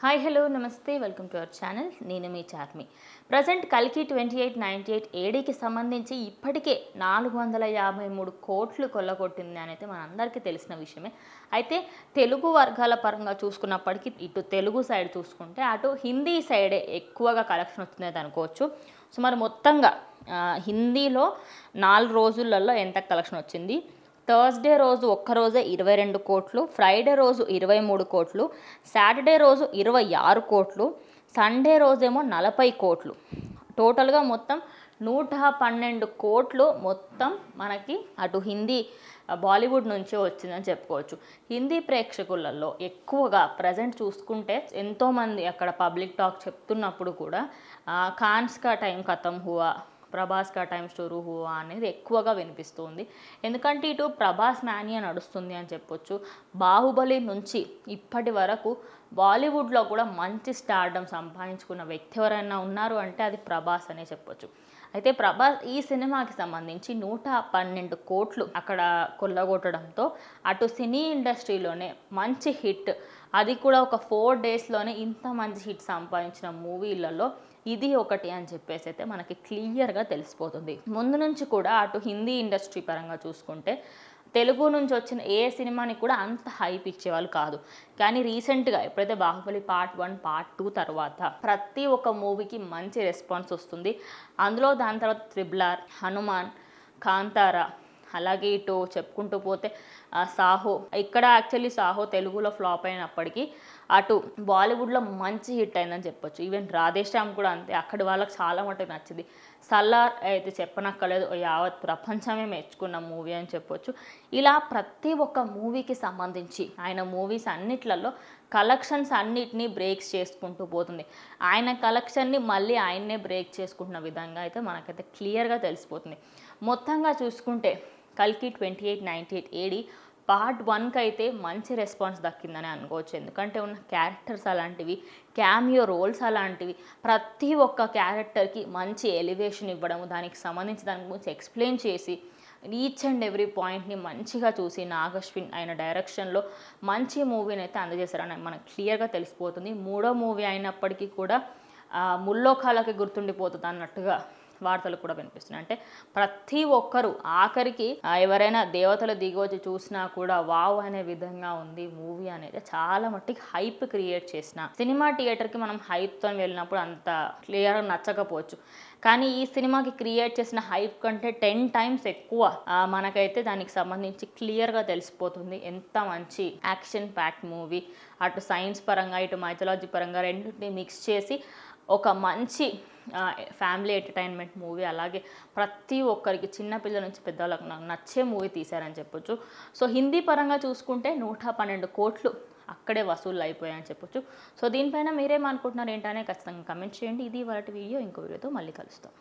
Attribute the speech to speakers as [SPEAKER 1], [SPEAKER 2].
[SPEAKER 1] Hi hello నమస్తే welcome to our channel. నేను మీ Charmi. Present కల్కి 2898 ఏడీకి సంబంధించి ఇప్పటికే 453 కోట్లు కొల్లగొట్టింది అని అయితే మనందరికీ తెలిసిన విషయమే. అయితే తెలుగు వర్గాల పరంగా చూసుకున్నప్పటికీ ఇటు తెలుగు సైడ్ చూసుకుంటే అటు హిందీ సైడే ఎక్కువగా కలెక్షన్ వచ్చింది అనుకోవచ్చు. సో మరి మొత్తంగా హిందీలో 4 రోజులలో ఎంత కలెక్షన్ వచ్చింది? థర్స్డే రోజు ఒక్కరోజే 22 కోట్లు, ఫ్రైడే రోజు 23 కోట్లు, సాటర్డే రోజు 26 కోట్లు, సండే రోజేమో 40 కోట్లు. టోటల్గా మొత్తం 112 కోట్లు మొత్తం మనకి అటు హిందీ బాలీవుడ్ నుంచే వచ్చిందని చెప్పుకోవచ్చు. హిందీ ప్రేక్షకులలో ఎక్కువగా ప్రజెంట్ చూసుకుంటే ఎంతోమంది అక్కడ పబ్లిక్ టాక్ చెప్తున్నప్పుడు కూడా ఖాన్స్ కా టైం ఖతం హువా, ప్రభాస్ కా టైం స్టోరు హువా అనేది ఎక్కువగా వినిపిస్తుంది. ఎందుకంటే ఇటు ప్రభాస్ మ్యానియా నడుస్తుంది అని చెప్పొచ్చు. బాహుబలి నుంచి ఇప్పటి వరకు బాలీవుడ్లో కూడా మంచి స్టార్డమ్ సంపాదించుకున్న వ్యక్తి ఎవరైనా ఉన్నారు అంటే అది ప్రభాస్ అనే చెప్పొచ్చు. అయితే ప్రభాస్ ఈ సినిమాకి సంబంధించి 112 కోట్లు అక్కడ కొల్లగొట్టడంతో అటు సినీ ఇండస్ట్రీలోనే మంచి హిట్, అది కూడా ఒక 4 డేస్లోనే ఇంత మంచి హిట్ సంపాదించిన మూవీలలో ఇది ఒకటి అని చెప్పేసి అయితే మనకి క్లియర్గా తెలిసిపోతుంది. ముందు నుంచి కూడా అటు హిందీ ఇండస్ట్రీ పరంగా చూసుకుంటే తెలుగు నుంచి వచ్చిన ఏ సినిమాని కూడా అంత హైప్ ఇచ్చేవాళ్ళు కాదు. కానీ రీసెంట్గా ఎప్పుడైతే బాహుబలి పార్ట్ 1 పార్ట్ 2 తర్వాత ప్రతి ఒక్క మూవీకి మంచి రెస్పాన్స్ వస్తుంది. అందులో దాని తర్వాత త్రిబుల్ ఆర్, హనుమాన్, కాంతారా, అలాగే ఇటు చెప్పుకుంటూ పోతే సాహో. ఇక్కడ యాక్చువల్లీ సాహో తెలుగులో ఫ్లాప్ అయినప్పటికీ అటు బాలీవుడ్లో మంచి హిట్ అయిందని చెప్పొచ్చు. ఈవెన్ రాధేశ్యామ్ కూడా అంతే, అక్కడి వాళ్ళకి చాలా మటుకు నచ్చింది. సల్లార్ అయితే చెప్పనక్కర్లేదు, యావత్ ప్రపంచమే మెచ్చుకున్న మూవీ అని చెప్పొచ్చు. ఇలా ప్రతి ఒక్క మూవీకి సంబంధించి ఆయన మూవీస్ అన్నిట్లలో కలెక్షన్స్ అన్నిటినీ బ్రేక్స్ చేసుకుంటూ పోతుంది. ఆయన కలెక్షన్ని మళ్ళీ ఆయన్నే బ్రేక్ చేసుకుంటున్న విధంగా అయితే మనకైతే క్లియర్గా తెలిసిపోతుంది. మొత్తంగా చూసుకుంటే కల్కి 2898 ఏడీ పార్ట్ 1కి అయితే మంచి రెస్పాన్స్ దక్కిందని అనుకోవచ్చు. ఎందుకంటే ఉన్న క్యారెక్టర్స్ అలాంటివి, క్యామియో రోల్స్ అలాంటివి, ప్రతి ఒక్క క్యారెక్టర్కి మంచి ఎలివేషన్ ఇవ్వడము, దానికి సంబంధించి దాని గురించి ఎక్స్ప్లెయిన్ చేసి ఈచ్ అండ్ ఎవ్రీ పాయింట్ని మంచిగా చూసి నాగశ్విన్ ఆయన డైరెక్షన్లో మంచి మూవీని అయితే అందజేశారని మనకు క్లియర్గా తెలిసిపోతుంది. 3వ మూవీ అయినప్పటికీ కూడా ముల్లోకాలకి గుర్తుండిపోతుంది అన్నట్టుగా వార్తలు కూడా వినిపిస్తున్నాయి. అంటే ప్రతి ఒక్కరు ఆఖరికి ఎవరైనా దేవతలు దిగొచ్చి చూసినా కూడా వావ్ అనే విధంగా ఉంది మూవీ అనేది. చాలా మట్టికి హైప్ క్రియేట్ చేసిన సినిమా. థియేటర్కి మనం హైప్తో వెళ్ళినప్పుడు అంత క్లియర్గా నచ్చకపోవచ్చు, కానీ ఈ సినిమాకి క్రియేట్ చేసిన హైప్ కంటే 10 టైమ్స్ ఎక్కువ మనకైతే దానికి సంబంధించి క్లియర్గా తెలిసిపోతుంది. ఎంత మంచి యాక్షన్ ప్యాక్ మూవీ, అటు సైన్స్ పరంగా ఇటు మైథాలజీ పరంగా రెండింటిని మిక్స్ చేసి ఒక మంచి ఫ్యామిలీ ఎంటర్టైన్మెంట్ మూవీ, అలాగే ప్రతి ఒక్కరికి చిన్నపిల్లల నుంచి పెద్దవాళ్ళకి నచ్చే మూవీ తీశారని చెప్పొచ్చు. సో హిందీ పరంగా చూసుకుంటే 112 కోట్లు అక్కడే వసూళ్ళు అయిపోయాయని చెప్పొచ్చు. సో దీనిపైన మీరేమనుకుంటున్నారు ఏంటనే ఖచ్చితంగా కమెంట్ చేయండి. ఇది వాటి వీడియో. ఇంకో వీడియోతో మళ్ళీ కలుస్తాం.